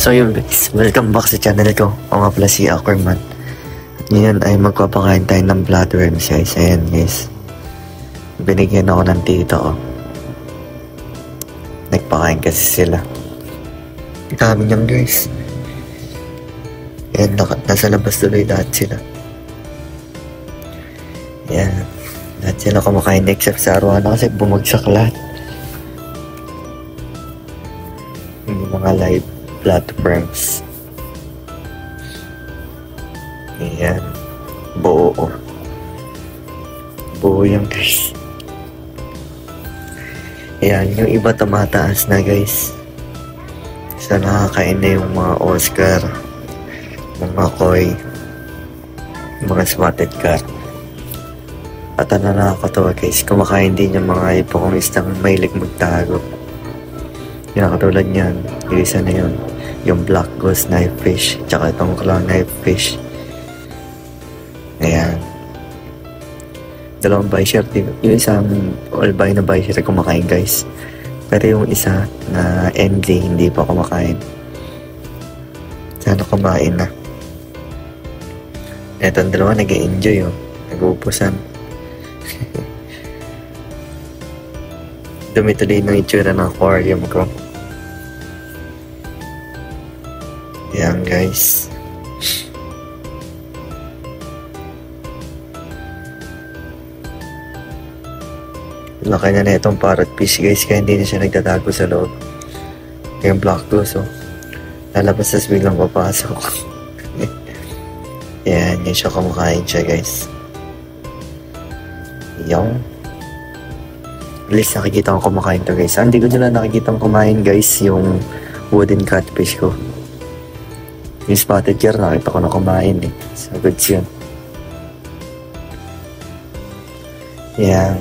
So yun guys, welcome back sa channel ko. Ako nga pala si Aquaman. Ngayon ay magpapakain tayo ng bloodworms guys. Ayan guys, binigyan ako ng tito ko. Nagpakain kasi sila. Dami niyan guys. Ayan, nasa labas tuloy lahat sila. Ayan, lahat sila kumakain except sa Arwana kasi bumagsak lahat. Yung mga live bloodworms. Ayan, buo. Buo yan guys. Ayan, yung iba tumataas na guys. So nakakain na yung mga Oscar, mga koi, mga spotted cat. At ano nakakatawa guys, kumakain din yung mga ipokong istang mahilig magtago. Yung katulad niyan, yung isa na yun, yung black ghost knife fish, tsaka itong clown knife fish. Ayan, dalawang bisher, yung isang albino bisher kumakain guys, pero yung isa na NG hindi pa kumakain. Sana kumain na. Etong dalawa nag-enjoy nag-uupusan. Dumituloy ng itsura ng aquarium ko. Ayan guys. Laki na itong parrot fish guys, kaya hindi na siya nagtatago sa loob. Yung black ghost lalabas tas biglang papasok. Ayan, yun siya, kumakain siya guys. Yung at least nakikita ko kumakain to guys. Hindi ko nila nakikita kumain guys yung wooden catfish ko. Yung spotted cat nakita ko na kumain so goods yun. Yan,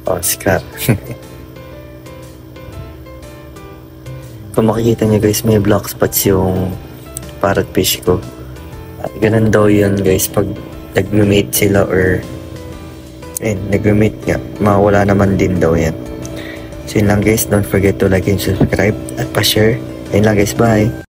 Oscar. Kung makikita niyo guys, may black spots yung parrot fish ko. Ganun daw yun guys pag nag-mate sila or nag-mate nga, mawala naman din daw yan. So yun lang guys, don't forget to like and subscribe at pa-share. Ayun lang guys, bye!